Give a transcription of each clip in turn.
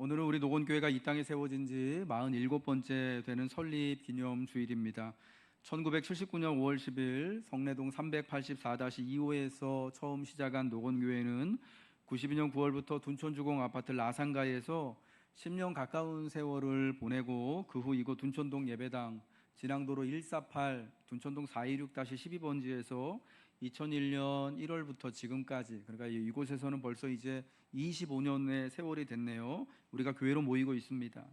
오늘은 우리 노건교회가 이 땅에 세워진 지 47번째 되는 설립 기념 주일입니다. 1979년 5월 10일 성내동 384-2호에서 처음 시작한 노건교회는 92년 9월부터 둔촌주공 아파트 라산가에서 10년 가까운 세월을 보내고 그 후 이곳 둔촌동 예배당 진앙도로 148 둔촌동 426-12번지에서 2001년 1월부터 지금까지, 그러니까 이곳에서는 벌써 이제 25년의 세월이 됐네요. 우리가 교회로 모이고 있습니다.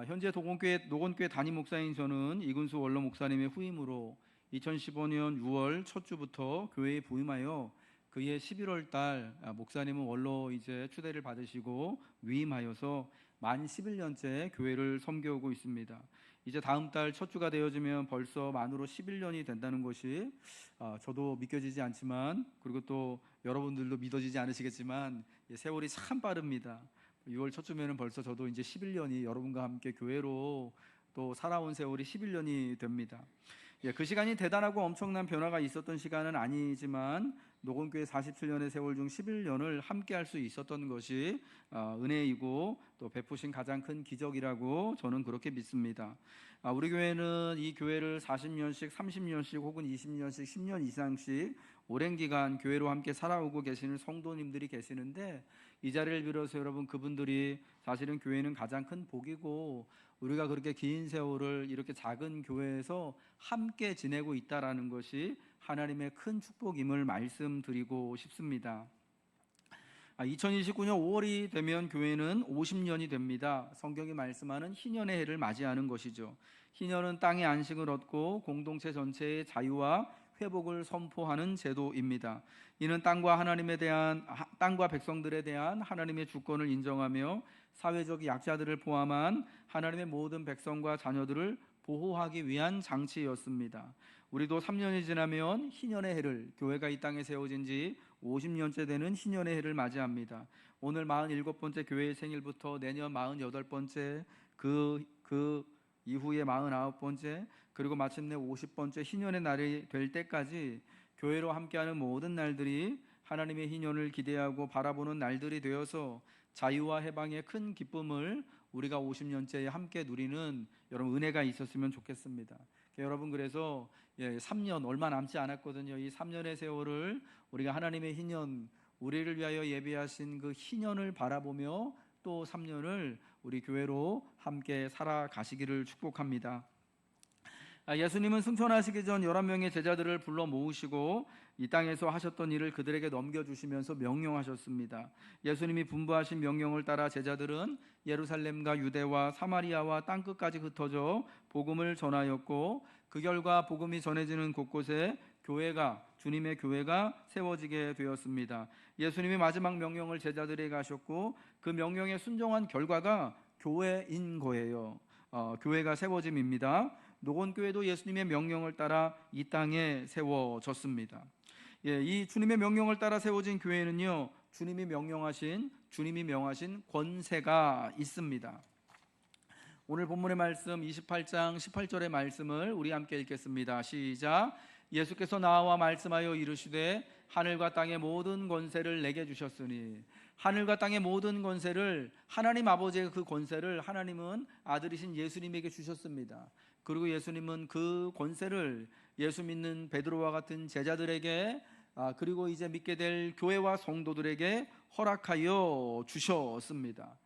현재 노건교회 담임 목사인 저는 이근수 원로 목사님의 후임으로 2015년 6월 첫 주부터 교회에 부임하여 그해 11월 달 목사님은 원로 이제 추대를 받으시고 위임하여서 만 11년째 교회를 섬겨오고 있습니다. 이제 다음 달 첫 주가 되어지면 벌써 만으로 11년이 된다는 것이 저도 믿겨지지 않지만, 그리고 또 여러분들도 믿어지지 않으시겠지만 세월이 참 빠릅니다. 6월 첫 주면은 벌써 저도 이제 11년이 여러분과 함께 교회로 또 살아온 세월이 11년이 됩니다. 그 시간이 대단하고 엄청난 변화가 있었던 시간은 아니지만 노건교회 47년의 세월 중 11년을 함께 할 수 있었던 것이 은혜이고 또 베푸신 가장 큰 기적이라고 저는 그렇게 믿습니다. 우리 교회는 이 교회를 40년씩 30년씩 혹은 20년씩 10년 이상씩 오랜 기간 교회로 함께 살아오고 계시는 성도님들이 계시는데, 이 자리를 빌어서 여러분, 그분들이 사실은 교회는 가장 큰 복이고 우리가 그렇게 긴 세월을 이렇게 작은 교회에서 함께 지내고 있다라는 것이 하나님의 큰 축복임을 말씀드리고 싶습니다. 2029년 5월이 되면 교회는 50년이 됩니다. 성경이 말씀하는 희년의 해를 맞이하는 것이죠. 희년은 땅의 안식을 얻고 공동체 전체의 자유와 회복을 선포하는 제도입니다. 이는 땅과 백성들에 대한 하나님의 주권을 인정하며 사회적 약자들을 포함한 하나님의 모든 백성과 자녀들을 보호하기 위한 장치였습니다. 우리도 3년이 지나면 희년의 해를, 교회가 이 땅에 세워진 지 50년째 되는 희년의 해를 맞이합니다. 오늘 47번째 교회의 생일부터 내년 48번째, 그 이후에 49번째, 그리고 마침내 50번째 희년의 날이 될 때까지 교회로 함께하는 모든 날들이 하나님의 희년을 기대하고 바라보는 날들이 되어서 자유와 해방의 큰 기쁨을 우리가 50년째에 함께 누리는 여러분 은혜가 있었으면 좋겠습니다. 여러분, 그래서 3년 얼마 남지 않았거든요. 이 3년의 세월을 우리가 하나님의 희년, 우리를 위하여 예비하신 그 희년을 바라보며 또 3년을 우리 교회로 함께 살아가시기를 축복합니다. 예수님은 승천하시기 전 11명의 제자들을 불러 모으시고 이 땅에서 하셨던 일을 그들에게 넘겨주시면서 명령하셨습니다. 예수님이 분부하신 명령을 따라 제자들은 예루살렘과 유대와 사마리아와 땅끝까지 흩어져 복음을 전하였고, 그 결과 복음이 전해지는 곳곳에 주님의 교회가 세워지게 되었습니다. 예수님이 마지막 명령을 제자들에게 하셨고 그 명령에 순종한 결과가 교회인 거예요. 교회가 세워짐입니다. 노건교회도 예수님의 명령을 따라 이 땅에 세워졌습니다. 이 주님의 명령을 따라 세워진 교회는요, 주님이 명하신 권세가 있습니다. 오늘 본문의 말씀 28장 18절의 말씀을 우리 함께 읽겠습니다. 시작. 예수께서 나와 말씀하여 이르시되 하늘과 땅의 모든 권세를 내게 주셨으니, 하늘과 땅의 모든 권세를, 하나님 아버지의 그 권세를 하나님은 아들이신 예수님에게 주셨습니다. 그리고 예수님은 그 권세를 예수 믿는 베드로와 같은 제자들에게, 그리고 이제 믿게 될 교회와 성도들에게 허락하여 주셨습니다.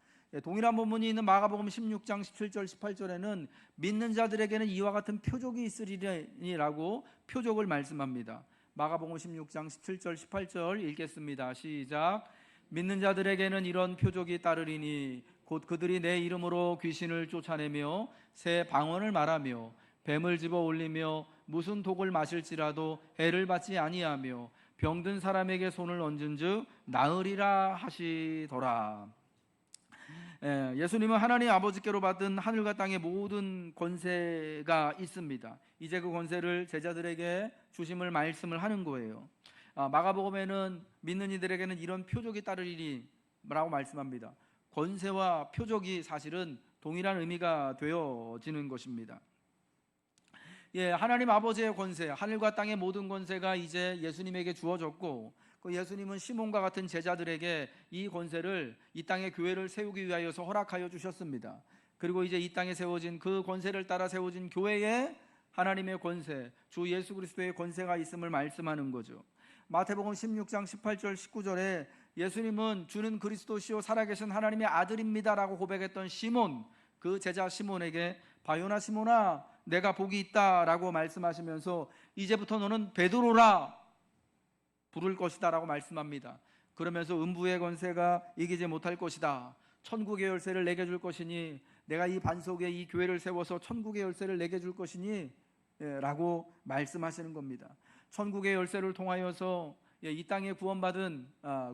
동일한 본문이 있는 마가복음 16장 17절 18절에는 믿는 자들에게는 이와 같은 표적이 있으리라고 표적을 말씀합니다. 마가복음 16장 17절 18절 읽겠습니다. 시작. 믿는 자들에게는 이런 표적이 따르리니 곧 그들이 내 이름으로 귀신을 쫓아내며 새 방언을 말하며 뱀을 집어 올리며 무슨 독을 마실지라도 해를 받지 아니하며 병든 사람에게 손을 얹은즉 나으리라 하시더라. 예수님은 하나님 아버지께로 받은 하늘과 땅의 모든 권세가 있습니다. 이제 그 권세를 제자들에게 주심을 말씀을 하는 거예요. 마가복음에는 믿는 이들에게는 이런 표적이 따르리니 라고 말씀합니다. 권세와 표적이 사실은 동일한 의미가 되어지는 것입니다. 하나님 아버지의 권세, 하늘과 땅의 모든 권세가 이제 예수님에게 주어졌고, 그 예수님은 시몬과 같은 제자들에게 이 권세를 이 땅에 교회를 세우기 위하여서 허락하여 주셨습니다. 그리고 이제 이 땅에 세워진 그 권세를 따라 세워진 교회에 하나님의 권세, 주 예수 그리스도의 권세가 있음을 말씀하는 거죠. 마태복음 16장 18절 19절에 예수님은 주는 그리스도시요 살아계신 하나님의 아들입니다라고 고백했던 시몬, 그 제자 시몬에게 바요나 시몬아 내가 복이 있다라고 말씀하시면서 이제부터 너는 베드로라 부를 것이다 라고 말씀합니다. 그러면서 음부의 권세가 이기지 못할 것이다, 천국의 열쇠를 내게 줄 것이니 내가 이 반석에 이 교회를 세워서 천국의 열쇠를 내게 줄 것이니 라고 말씀하시는 겁니다. 천국의 열쇠를 통하여서 이 땅에 구원받은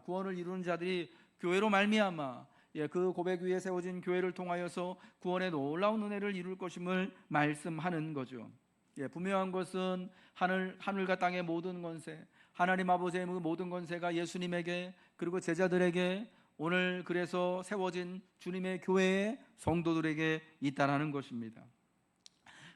구원을 이루는 자들이 교회로 말미암아 그 고백 위에 세워진 교회를 통하여서 구원의 놀라운 은혜를 이룰 것임을 말씀하는 거죠. 분명한 것은 하늘과 땅의 모든 권세, 하나님 아버지의 모든 권세가 예수님에게 그리고 제자들에게 오늘 그래서 세워진 주님의 교회의 성도들에게 있다라는 것입니다.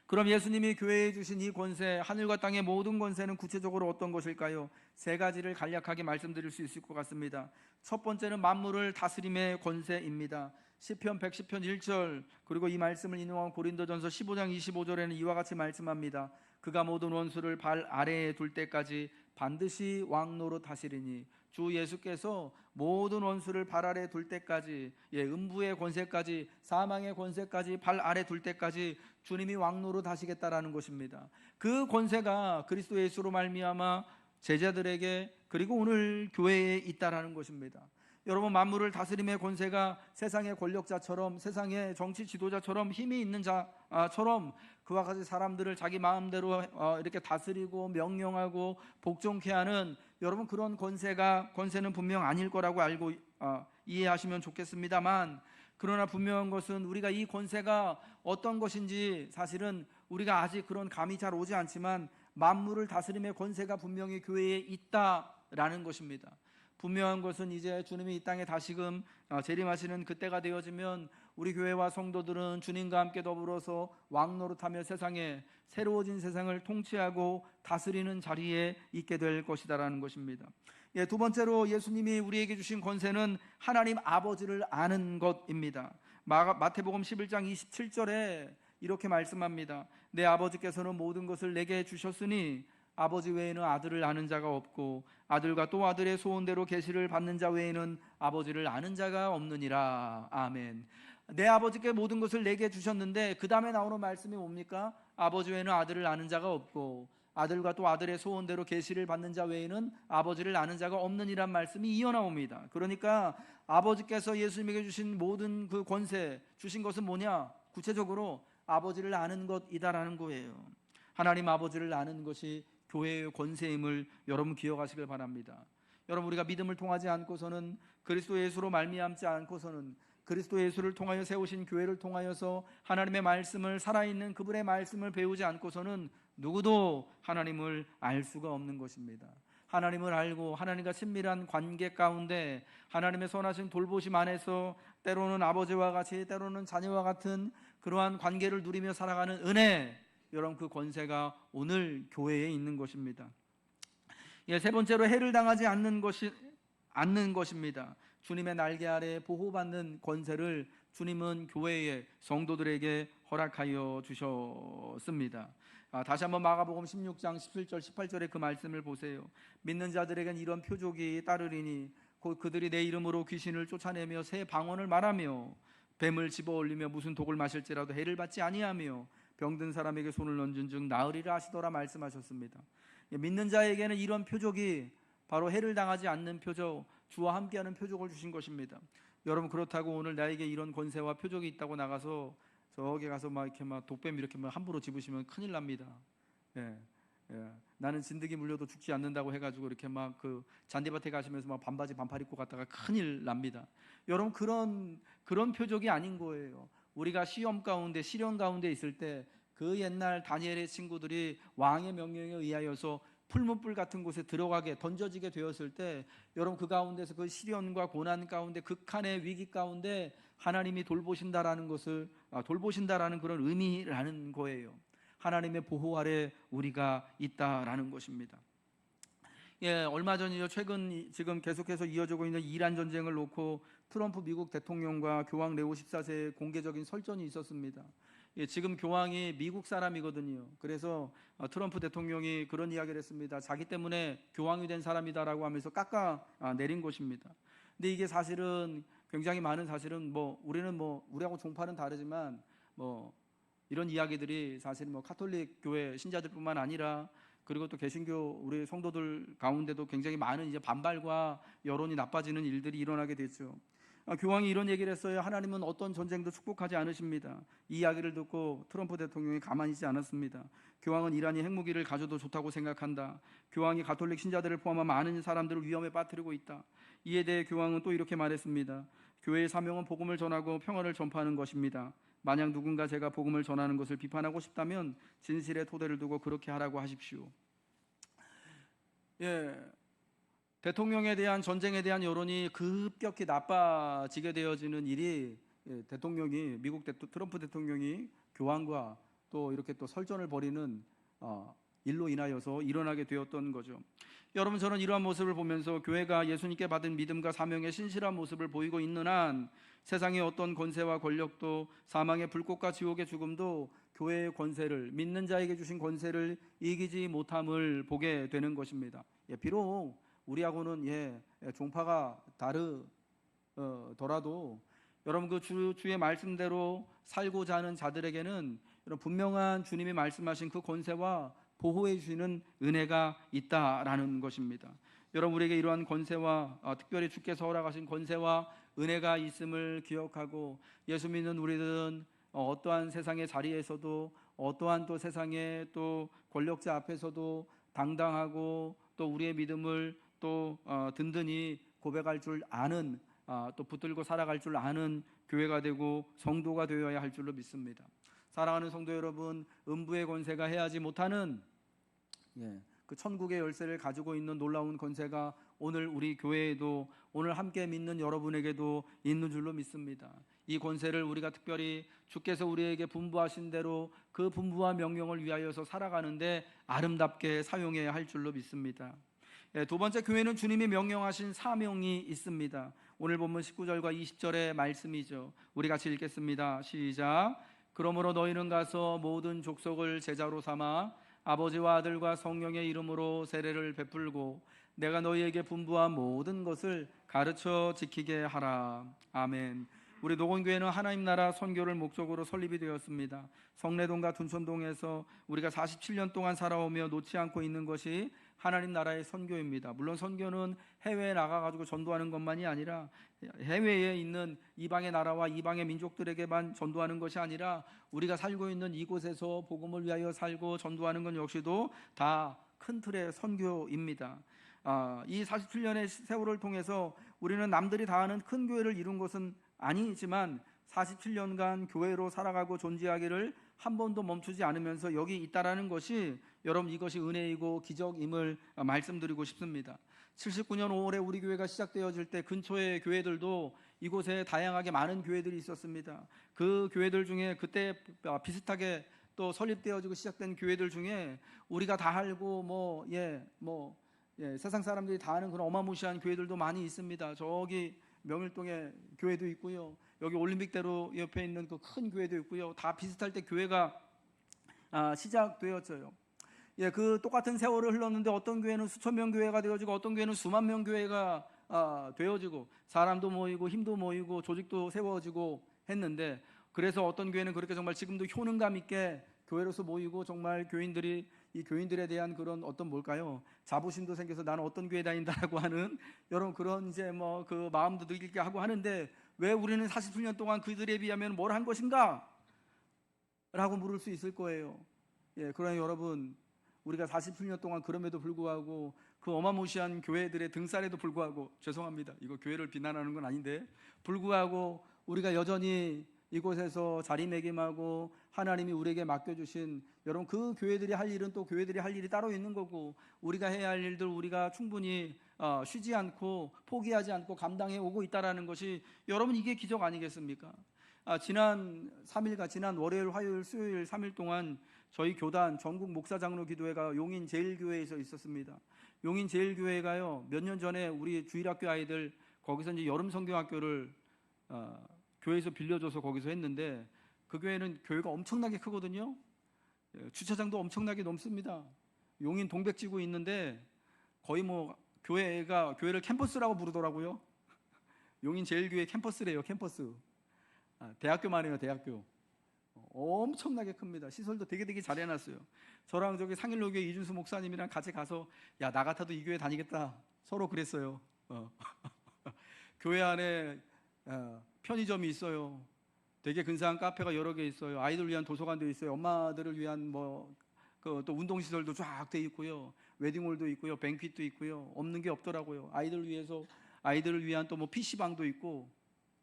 그럼 예수님이 교회에 주신 이 권세, 하늘과 땅의 모든 권세는 구체적으로 어떤 것일까요? 세 가지를 간략하게 말씀드릴 수 있을 것 같습니다. 첫 번째는 만물을 다스림의 권세입니다. 시편 110편 1절, 그리고 이 말씀을 인용한 고린도전서 15장 25절에는 이와 같이 말씀합니다. 그가 모든 원수를 발 아래에 둘 때까지 반드시 왕노로 다스리니, 주 예수께서 모든 원수를 발 아래 둘 때까지, 음부의 권세까지, 사망의 권세까지 발 아래 둘 때까지 주님이 왕노로 다시겠다라는 것입니다. 그 권세가 그리스도 예수로 말미암아 제자들에게 그리고 오늘 교회에 있다라는 것입니다. 여러분, 만물을 다스림의 권세가 세상의 권력자처럼, 세상의 정치 지도자처럼, 힘이 있는 자처럼 그와 같이 사람들을 자기 마음대로 이렇게 다스리고 명령하고 복종케 하는, 여러분, 그런 권세는 분명 아닐 거라고 알고 이해하시면 좋겠습니다만, 그러나 분명한 것은 우리가 이 권세가 어떤 것인지 사실은 우리가 아직 그런 감이 잘 오지 않지만 만물을 다스림의 권세가 분명히 교회에 있다라는 것입니다. 분명한 것은 이제 주님이 이 땅에 다시금 재림하시는 그때가 되어지면 우리 교회와 성도들은 주님과 함께 더불어서 왕노릇하며 세상에, 새로워진 세상을 통치하고 다스리는 자리에 있게 될 것이다라는 것입니다. 두 번째로 예수님이 우리에게 주신 권세는 하나님 아버지를 아는 것입니다. 마태복음 11장 27절에 이렇게 말씀합니다. 내 아버지께서는 모든 것을 내게 주셨으니 아버지 외에는 아들을 아는 자가 없고 아들과 또 아들의 소원대로 계시를 받는 자 외에는 아버지를 아는 자가 없느니라. 아멘. 내 아버지께 모든 것을 내게 주셨는데 그 다음에 나오는 말씀이 뭡니까? 아버지 외에는 아들을 아는 자가 없고 아들과 또 아들의 소원대로 계시를 받는 자 외에는 아버지를 아는 자가 없느니란 말씀이 이어나옵니다. 그러니까 아버지께서 예수님에게 주신 모든 그 권세, 주신 것은 뭐냐? 구체적으로 아버지를 아는 것이다라는 거예요. 하나님 아버지를 아는 것이 교회의 권세임을 여러분 기억하시길 바랍니다. 여러분, 우리가 믿음을 통하지 않고서는, 그리스도 예수로 말미암지 않고서는, 그리스도 예수를 통하여 세우신 교회를 통하여서 하나님의 말씀을, 살아있는 그분의 말씀을 배우지 않고서는 누구도 하나님을 알 수가 없는 것입니다. 하나님을 알고 하나님과 친밀한 관계 가운데 하나님의 선하신 돌보심 안에서 때로는 아버지와 같이, 때로는 자녀와 같은 그러한 관계를 누리며 살아가는 은혜, 여러분, 그 권세가 오늘 교회에 있는 것입니다. 세 번째로 해를 당하지 않는 것입니다. 주님의 날개 아래 보호받는 권세를 주님은 교회의 성도들에게 허락하여 주셨습니다. 다시 한번 마가복음 16장 17절 18절의 그 말씀을 보세요. 믿는 자들에겐 이런 표적이 따르리니 곧 그들이 내 이름으로 귀신을 쫓아내며 새 방언을 말하며 뱀을 집어올리며 무슨 독을 마실지라도 해를 받지 아니하며 병든 사람에게 손을 얹은 즉 나으리라 하시더라 말씀하셨습니다. 믿는 자에게는 이런 표적이 바로 해를 당하지 않는 표적, 주와 함께하는 표적을 주신 것입니다. 여러분, 그렇다고 오늘 나에게 이런 권세와 표적이 있다고 나가서 저기 가서 막 이렇게 막 독뱀 이렇게 막 함부로 집으시면 큰일 납니다. 나는 진드기 물려도 죽지 않는다고 해가지고 이렇게 막 그 잔디밭에 가시면서 막 반바지 반팔 입고 갔다가 큰일 납니다. 여러분, 그런 표적이 아닌 거예요. 우리가 시험 가운데, 시련 가운데 있을 때 그 옛날 다니엘의 친구들이 왕의 명령에 의하여서 풀문불 같은 곳에 들어가게 던져지게 되었을 때, 여러분, 그 가운데서 그 시련과 고난 가운데, 극한의 위기 가운데 하나님이 돌보신다라는 그런 의미라는 거예요. 하나님의 보호 아래 우리가 있다라는 것입니다. 얼마 전이요. 최근 지금 계속해서 이어지고 있는 이란 전쟁을 놓고 트럼프 미국 대통령과 교황 레오 14세의 공개적인 설전이 있었습니다. 지금 교황이 미국 사람이거든요. 그래서 트럼프 대통령이 그런 이야기를 했습니다. 자기 때문에 교황이 된 사람이다라고 하면서 깎아 내린 것입니다. 근데 이게 사실은 굉장히 많은, 사실은 우리하고 종파는 다르지만 이런 이야기들이 사실 카톨릭 교회 신자들뿐만 아니라 그리고 또 개신교 우리 성도들 가운데도 굉장히 많은 이제 반발과 여론이 나빠지는 일들이 일어나게 됐죠. 교황이 이런 얘기를 했어요. 하나님은 어떤 전쟁도 축복하지 않으십니다. 이 이야기를 듣고 트럼프 대통령이 가만히 있지 않았습니다. 교황은 이란이 핵무기를 가져도 좋다고 생각한다. 교황이 가톨릭 신자들을 포함한 많은 사람들을 위험에 빠뜨리고 있다. 이에 대해 교황은 또 이렇게 말했습니다. 교회의 사명은 복음을 전하고 평화를 전파하는 것입니다. 만약 누군가 제가 복음을 전하는 것을 비판하고 싶다면 진실의 토대를 두고 그렇게 하라고 하십시오. 대통령에 대한, 전쟁에 대한 여론이 급격히 나빠지게 되어지는 일이 대통령이, 미국 트럼프 대통령이 교황과 또 이렇게 또 설전을 벌이는 일로 인하여서 일어나게 되었던 거죠. 여러분, 저는 이러한 모습을 보면서 교회가 예수님께 받은 믿음과 사명의 신실한 모습을 보이고 있는 한 세상의 어떤 권세와 권력도, 사망의 불꽃과 지옥의 죽음도 교회의 권세를, 믿는 자에게 주신 권세를 이기지 못함을 보게 되는 것입니다. 비록 우리하고는 종파가 다르더라도 여러분, 그 주의 말씀대로 살고자 하는 자들에게는 분명한 주님이 말씀하신 그 권세와 보호해 주시는 은혜가 있다라는 것입니다. 여러분, 우리에게 이러한 권세와 특별히 주께서 허락하신 권세와 은혜가 있음을 기억하고, 예수 믿는 우리들은 어떠한 세상의 자리에서도, 어떠한 또 세상의 또 권력자 앞에서도 당당하고 또 우리의 믿음을 또 든든히 고백할 줄 아는, 또 붙들고 살아갈 줄 아는 교회가 되고 성도가 되어야 할 줄로 믿습니다. 사랑하는 성도 여러분, 음부의 권세가 해하지 못하는 그 천국의 열쇠를 가지고 있는 놀라운 권세가 오늘 우리 교회에도, 오늘 함께 믿는 여러분에게도 있는 줄로 믿습니다. 이 권세를 우리가 특별히 주께서 우리에게 분부하신 대로 그 분부와 명령을 위하여서 살아가는데 아름답게 사용해야 할 줄로 믿습니다. 두 번째, 교회는 주님이 명령하신 사명이 있습니다. 오늘 본문 19절과 20절의 말씀이죠. 우리 같이 읽겠습니다. 시작. 그러므로 너희는 가서 모든 족속을 제자로 삼아 아버지와 아들과 성령의 이름으로 세례를 베풀고 내가 너희에게 분부한 모든 것을 가르쳐 지키게 하라. 아멘. 우리 노건교회는 하나님 나라 선교를 목적으로 설립이 되었습니다. 성내동과 둔촌동에서 우리가 47년 동안 살아오며 놓지 않고 있는 것이 하나님 나라의 선교입니다. 물론 선교는 해외에 나가가지고 전도하는 것만이 아니라, 해외에 있는 이방의 나라와 이방의 민족들에게만 전도하는 것이 아니라 우리가 살고 있는 이곳에서 복음을 위하여 살고 전도하는 것 역시도 다 큰 틀의 선교입니다. 이 47년의 세월을 통해서 우리는 남들이 다 아는 큰 교회를 이룬 것은 아니지만 47년간 교회로 살아가고 존재하기를 한 번도 멈추지 않으면서 여기 있다라는 것이, 여러분, 이것이 은혜이고 기적임을 말씀드리고 싶습니다. 79년 5월에 우리 교회가 시작되어질 때 근처의 교회들도 이곳에 다양하게 많은 교회들이 있었습니다. 그 교회들 중에 그때 비슷하게 또 설립되어지고 시작된 교회들 중에 우리가 다 알고 세상 사람들이 다 아는 그런 어마무시한 교회들도 많이 있습니다. 저기 명일동에 교회도 있고요, 여기 올림픽대로 옆에 있는 그 큰 교회도 있고요. 다 비슷할 때 교회가 시작되었어요. 그 똑같은 세월을 흘렀는데 어떤 교회는 수천 명 교회가 되어지고 어떤 교회는 수만 명 교회가 되어지고 사람도 모이고 힘도 모이고 조직도 세워지고 했는데, 그래서 어떤 교회는 그렇게 정말 지금도 효능감 있게 교회로서 모이고 정말 교인들이 이 교인들에 대한 그런 어떤 자부심도 생겨서 나는 어떤 교회 다닌다라고 하는 여러분 그런 이제 그 마음도 들게 하고 하는데, 왜 우리는 47년 동안 그들에 비하면 뭘 한 것인가? 라고 물을 수 있을 거예요. 그러나 여러분, 우리가 47년 동안 그럼에도 불구하고 그 어마무시한 교회들의 등살에도 불구하고, 죄송합니다, 이거 교회를 비난하는 건 아닌데, 불구하고 우리가 여전히 이곳에서 자리매김하고 하나님이 우리에게 맡겨주신, 여러분, 그 교회들이 할 일은 또 교회들이 할 일이 따로 있는 거고, 우리가 해야 할 일들 우리가 충분히 쉬지 않고 포기하지 않고 감당해 오고 있다는 것이, 여러분, 이게 기적 아니겠습니까? 지난 3일간, 지난 월요일, 화요일, 수요일 3일 동안 저희 교단 전국 목사장로 기도회가 용인 제1교회에서 있었습니다. 용인제일교회가요, 몇 년 전에 우리 주일학교 아이들 거기서 이제 여름 성경학교를 교회에서 빌려줘서 거기서 했는데, 그 교회는 교회가 엄청나게 크거든요. 주차장도 엄청나게 넘습니다. 용인 동백지구 있는데 거의 뭐 교회를 캠퍼스라고 부르더라고요. 용인제일교회 캠퍼스래요, 캠퍼스. 대학교만 해요, 대학교. 엄청나게 큽니다. 시설도 되게 잘 해놨어요. 저랑 저기 상일로교회 이준수 목사님이랑 같이 가서, 야, 나 같아도 이 교회 다니겠다, 서로 그랬어요. 교회 안에 편의점이 있어요. 되게 근사한 카페가 여러 개 있어요. 아이들 위한 도서관도 있어요. 엄마들을 위한 또 운동시설도 쫙 돼 있고요. 웨딩홀도 있고요. 뱅퀴도 있고요. 없는 게 없더라고요. 아이들을 위한 또 뭐 PC방도 있고,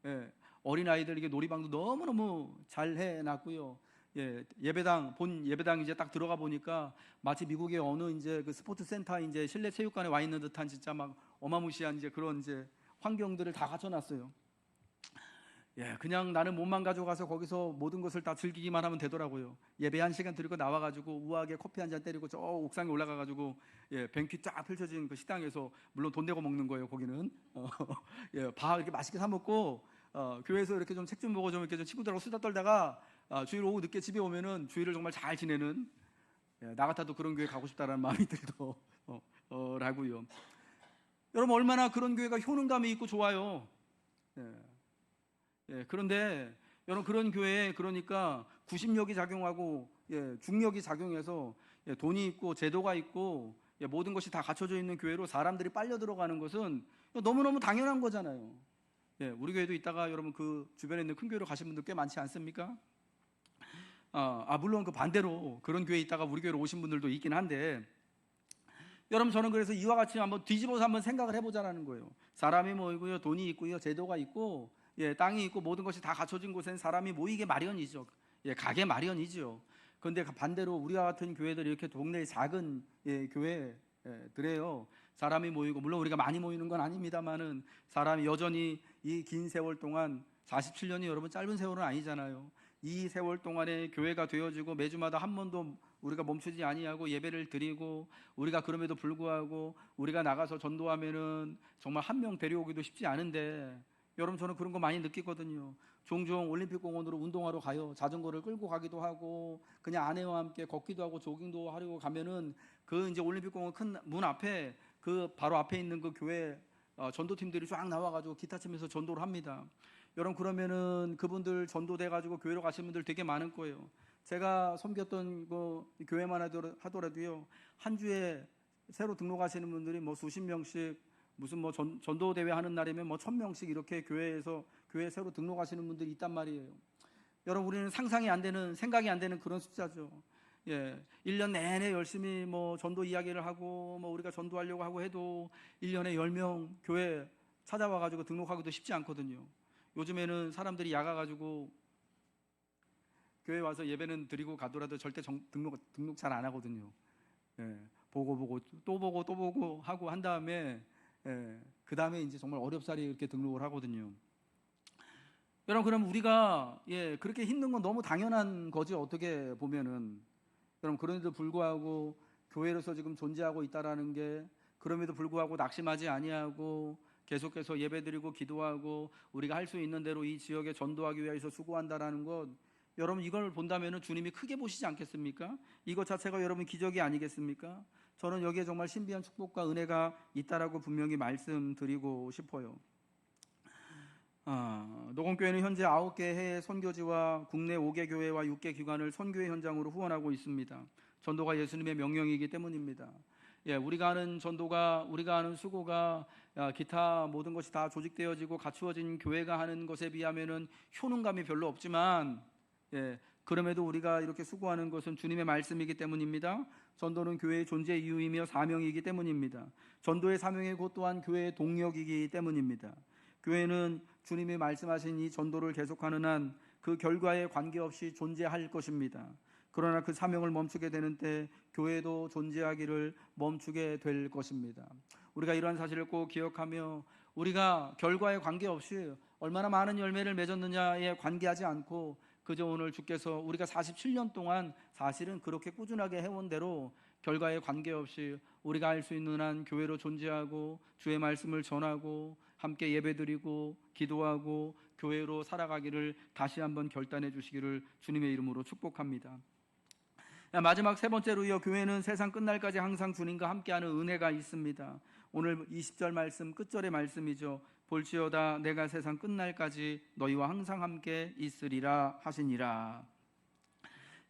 예, 어린 아이들에게 놀이방도 너무너무 잘 해놨고요. 본 예배당 이제 딱 들어가 보니까 마치 미국의 어느 이제 그 스포츠 센터 이제 실내 체육관에 와 있는 듯한 진짜 막 어마무시한 이제 그런 이제 환경들을 다 갖춰놨어요. 그냥 나는 몸만 가져가서 거기서 모든 것을 다 즐기기만 하면 되더라고요. 예배 1시간 드리고 나와가지고 우아하게 커피 한 잔 때리고 저 옥상에 올라가가지고 뱅퀴 쫙 펼쳐진 그 식당에서, 물론 돈 내고 먹는 거예요, 거기는. 밥 이렇게 맛있게 사 먹고, 교회에서 이렇게 좀 책 좀 보고 좀 이렇게 좀 친구들하고 수다 떨다가 주일 오후 늦게 집에 오면은 주일을 정말 잘 지내는, 나 같아도 그런 교회 가고 싶다라는 마음이 들더라고요. 여러분, 얼마나 그런 교회가 효능감이 있고 좋아요. 그런데 여러분, 그런 교회에 그러니까 구심력이 작용하고 중력이 작용해서 돈이 있고 제도가 있고 모든 것이 다 갖춰져 있는 교회로 사람들이 빨려 들어가는 것은 너무너무 당연한 거잖아요. 우리 교회도 있다가 여러분 그 주변에 있는 큰 교회로 가신 분들 꽤 많지 않습니까? 물론 그 반대로 그런 교회에 있다가 우리 교회로 오신 분들도 있긴 한데, 여러분, 저는 그래서 이와 같이 한번 뒤집어서 한번 생각을 해보자라는 거예요. 사람이 모이고요, 돈이 있고요, 제도가 있고, 땅이 있고 모든 것이 다 갖춰진 곳엔 사람이 모이게 마련이죠. 가게 마련이죠. 그런데 반대로 우리와 같은 교회들이 이렇게 동네의 작은 교회들에요, 사람이 모이고, 물론 우리가 많이 모이는 건 아닙니다만은 사람이 여전히 이 긴 세월 동안, 47년이 여러분 짧은 세월은 아니잖아요. 이 세월 동안에 교회가 되어지고 매주마다 한 번도 우리가 멈추지 아니하고 예배를 드리고, 우리가 그럼에도 불구하고 우리가 나가서 전도하면은 정말 한 명 데려오기도 쉽지 않은데, 여러분, 저는 그런 거 많이 느끼거든요. 종종 올림픽공원으로 운동하러 가요. 자전거를 끌고 가기도 하고 그냥 아내와 함께 걷기도 하고 조깅도 하려고 가면은 그 이제 올림픽공원 큰 문 앞에 그 바로 앞에 있는 그 교회 전도팀들이 쫙 나와가지고 기타 치면서 전도를 합니다. 여러분, 그러면은 그분들 전도돼가지고 교회로 가시는 분들 되게 많을 거예요. 제가 섬겼던 그 교회만 하더라도요, 한 주에 새로 등록하시는 분들이 뭐 수십 명씩, 무슨 뭐 전도 대회 하는 날이면 뭐 1000명씩 이렇게 교회에 새로 등록하시는 분들이 있단 말이에요. 여러분, 우리는 상상이 안 되는, 생각이 안 되는 그런 숫자죠. 1년 내내 열심히 뭐 전도 이야기를 하고 뭐 우리가 전도하려고 하고 해도 1년에 10명 교회 찾아와 가지고 등록하기도 쉽지 않거든요. 요즘에는 사람들이 야가 가지고 교회 와서 예배는 드리고 가더라도 절대 등록 잘 안 하거든요. 보고 또 보고 하고 한 다음에 그 다음에 이제 정말 어렵사리 이렇게 등록을 하거든요. 여러분, 그럼 우리가 그렇게 힘든 건 너무 당연한 거죠, 어떻게 보면은. 여러분, 그런데도 불구하고 교회로서 지금 존재하고 있다라는 게, 그럼에도 불구하고 낙심하지 아니하고 계속해서 예배드리고 기도하고 우리가 할 수 있는 대로 이 지역에 전도하기 위해서 수고한다라는 것, 여러분, 이걸 본다면 주님이 크게 보시지 않겠습니까? 이것 자체가 여러분 기적이 아니겠습니까? 저는 여기에 정말 신비한 축복과 은혜가 있다라고 분명히 말씀드리고 싶어요. 노건교회는 현재 9개 해외 선교지와 국내 5개 교회와 6개 기관을 선교회 현장으로 후원하고 있습니다. 전도가 예수님의 명령이기 때문입니다. 우리가 하는 전도가, 우리가 하는 수고가 기타 모든 것이 다 조직되어지고 갖추어진 교회가 하는 것에 비하면은 효능감이 별로 없지만, 그럼에도 우리가 이렇게 수고하는 것은 주님의 말씀이기 때문입니다. 전도는 교회의 존재 이유이며 사명이기 때문입니다. 전도의 사명이 곧 또한 교회의 동력이기 때문입니다. 교회는 주님이 말씀하신 이 전도를 계속하는 한 그 결과에 관계없이 존재할 것입니다. 그러나 그 사명을 멈추게 되는 때 교회도 존재하기를 멈추게 될 것입니다. 우리가 이러한 사실을 꼭 기억하며, 우리가 결과에 관계없이 얼마나 많은 열매를 맺었느냐에 관계하지 않고 그저 오늘 주께서 우리가 47년 동안 사실은 그렇게 꾸준하게 해온 대로 결과에 관계없이 우리가 할 수 있는 한 교회로 존재하고 주의 말씀을 전하고 함께 예배드리고 기도하고 교회로 살아가기를 다시 한번 결단해 주시기를 주님의 이름으로 축복합니다. 마지막 세 번째로요, 교회는 세상 끝날까지 항상 주님과 함께하는 은혜가 있습니다. 오늘 20절 말씀 끝절의 말씀이죠. 볼지어다 내가 세상 끝날까지 너희와 항상 함께 있으리라 하시니라.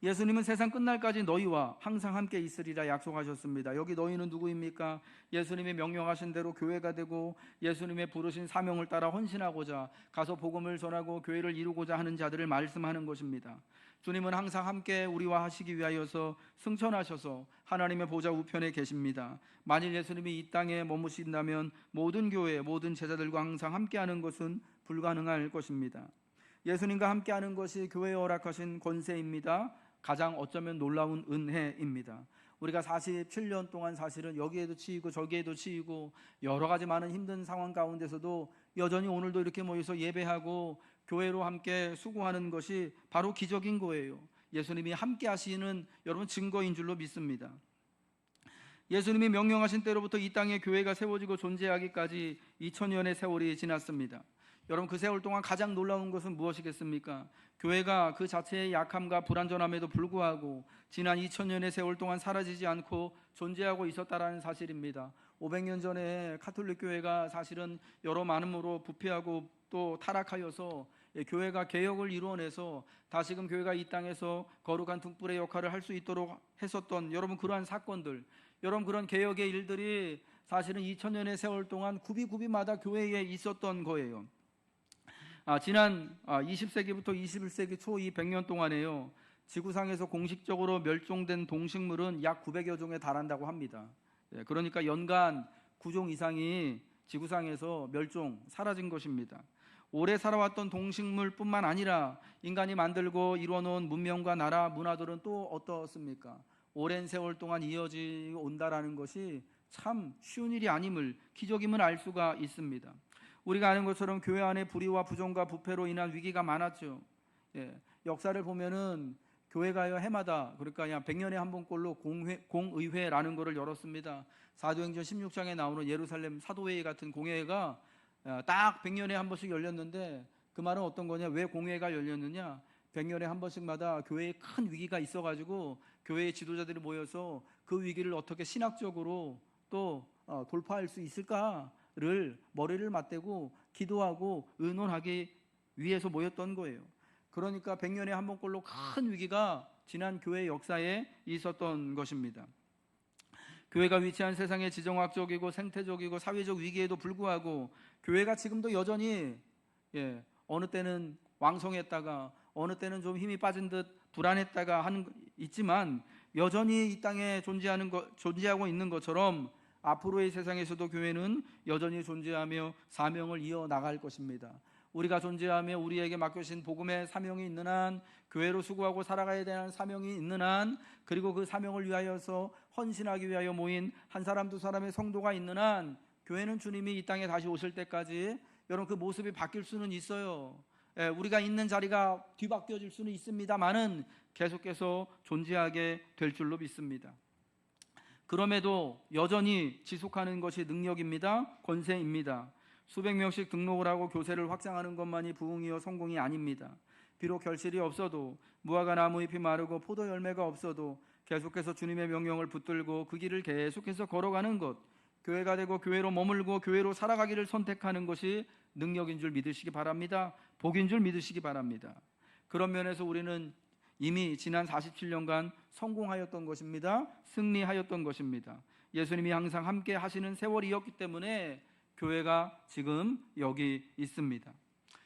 예수님은 세상 끝날까지 너희와 항상 함께 있으리라 약속하셨습니다. 여기 너희는 누구입니까? 예수님이 명령하신 대로 교회가 되고 예수님의 부르신 사명을 따라 헌신하고자 가서 복음을 전하고 교회를 이루고자 하는 자들을 말씀하는 것입니다. 주님은 항상 함께 우리와 하시기 위하여서 승천하셔서 하나님의 보좌 우편에 계십니다. 만일 예수님이 이 땅에 머무신다면 모든 교회, 모든 제자들과 항상 함께하는 것은 불가능할 것입니다. 예수님과 함께하는 것이 교회에 허락하신 권세입니다. 가장 어쩌면 놀라운 은혜입니다. 우리가 47년 동안 사실은 여기에도 치이고 저기에도 치이고 여러 가지 많은 힘든 상황 가운데서도 여전히 오늘도 이렇게 모여서 예배하고 교회로 함께 수고하는 것이 바로 기적인 거예요. 예수님이 함께 하시는 여러분 증거인 줄로 믿습니다. 예수님이 명령하신 때로부터 이 땅에 교회가 세워지고 존재하기까지 2000년의 세월이 지났습니다. 여러분 그 세월 동안 가장 놀라운 것은 무엇이겠습니까? 교회가 그 자체의 약함과 불완전함에도 불구하고 지난 2000년의 세월 동안 사라지지 않고 존재하고 있었다라는 사실입니다. 500년 전에 가톨릭 교회가 사실은 여러 많음으로 부패하고 또 타락하여서 교회가 개혁을 이루어내서 다시금 교회가 이 땅에서 거룩한 등불의 역할을 할 수 있도록 했었던 여러분 그러한 사건들, 여러분 그런 개혁의 일들이 사실은 2000년의 세월 동안 구비마다 교회에 있었던 거예요. 지난 20세기부터 21세기 초 이 100년 동안에요, 지구상에서 공식적으로 멸종된 동식물은 약 900여 종에 달한다고 합니다. 그러니까 연간 9종 이상이 지구상에서 사라진 것입니다. 오래 살아왔던 동식물뿐만 아니라 인간이 만들고 이루어놓은 문명과 나라, 문화들은 또 어떻습니까? 오랜 세월 동안 이어지고 온다라는 것이 참 쉬운 일이 아님을, 기적임을 알 수가 있습니다. 우리가 아는 것처럼 교회 안에 불의와 부정과 부패로 인한 위기가 많았죠. 역사를 보면은 교회가요 해마다, 그러니까 그냥 100년에 한 번꼴로 공의회라는 것을 열었습니다. 사도행전 16장에 나오는 예루살렘 사도회의 같은 공회가 딱 100년에 한 번씩 열렸는데, 그 말은 어떤 거냐? 왜 공회가 열렸느냐? 100년에 한 번씩마다 교회에 큰 위기가 있어가지고 교회의 지도자들이 모여서 그 위기를 어떻게 신학적으로 또 돌파할 수 있을까를 머리를 맞대고 기도하고 의논하기 위해서 모였던 거예요. 그러니까 100년에 한 번꼴로 큰 위기가 지난 교회 역사에 있었던 것입니다. 교회가 위치한 세상의 지정학적이고 생태적이고 사회적 위기에도 불구하고 교회가 지금도 여전히 어느 때는 왕성했다가 어느 때는 좀 힘이 빠진 듯 불안했다가 있지만 여전히 이 땅에 존재하고 있는 것처럼 앞으로의 세상에서도 교회는 여전히 존재하며 사명을 이어나갈 것입니다. 우리가 존재하며 우리에게 맡겨진 복음의 사명이 있는 한, 교회로 수고하고 살아가야 되는 사명이 있는 한, 그리고 그 사명을 위하여서 헌신하기 위하여 모인 한 사람 두 사람의 성도가 있는 한, 교회는 주님이 이 땅에 다시 오실 때까지 여러분 그 모습이 바뀔 수는 있어요. 우리가 있는 자리가 뒤바뀌어질 수는 있습니다만은 계속해서 존재하게 될 줄로 믿습니다. 그럼에도 여전히 지속하는 것이 능력입니다. 권세입니다. 수백 명씩 등록을 하고 교세를 확장하는 것만이 부흥이요 성공이 아닙니다. 비록 결실이 없어도, 무화과 나무 잎이 마르고 포도 열매가 없어도 계속해서 주님의 명령을 붙들고 그 길을 계속해서 걸어가는 것, 교회가 되고 교회로 머물고 교회로 살아가기를 선택하는 것이 능력인 줄 믿으시기 바랍니다. 복인 줄 믿으시기 바랍니다. 그런 면에서 우리는 이미 지난 47년간 성공하였던 것입니다. 승리하였던 것입니다. 예수님이 항상 함께 하시는 세월이었기 때문에 교회가 지금 여기 있습니다.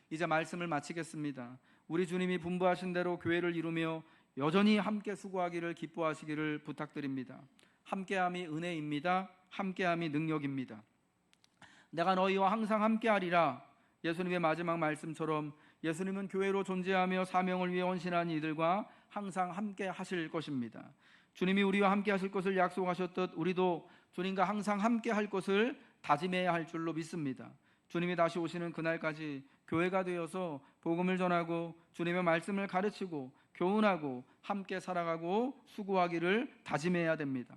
이제 말씀을 마치겠습니다. 우리 주님이 분부하신 대로 교회를 이루며 여전히 함께 수고하기를 기뻐하시기를 부탁드립니다. 함께함이 은혜입니다. 함께함이 능력입니다. 내가 너희와 항상 함께하리라. 예수님의 마지막 말씀처럼 예수님은 교회로 존재하며 사명을 위해 헌신한 이들과 항상 함께 하실 것입니다. 주님이 우리와 함께 하실 것을 약속하셨듯 우리도 주님과 항상 함께 할 것을 다짐해야 할 줄로 믿습니다. 주님이 다시 오시는 그날까지 교회가 되어서 복음을 전하고 주님의 말씀을 가르치고 교훈하고 함께 살아가고 수고하기를 다짐해야 됩니다.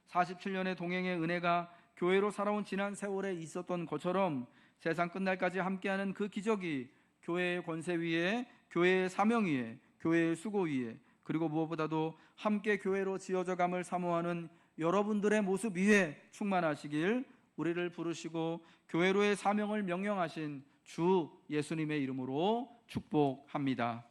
47년의 동행의 은혜가 교회로 살아온 지난 세월에 있었던 것처럼 세상 끝날까지 함께하는 그 기적이 교회의 권세 위에, 교회의 사명 위에, 교회의 수고 위에, 그리고 무엇보다도 함께 교회로 지어져감을 사모하는 여러분들의 모습 위에 충만하시길 우리를 부르시고 교회로의 사명을 명령하신 주 예수님의 이름으로 축복합니다.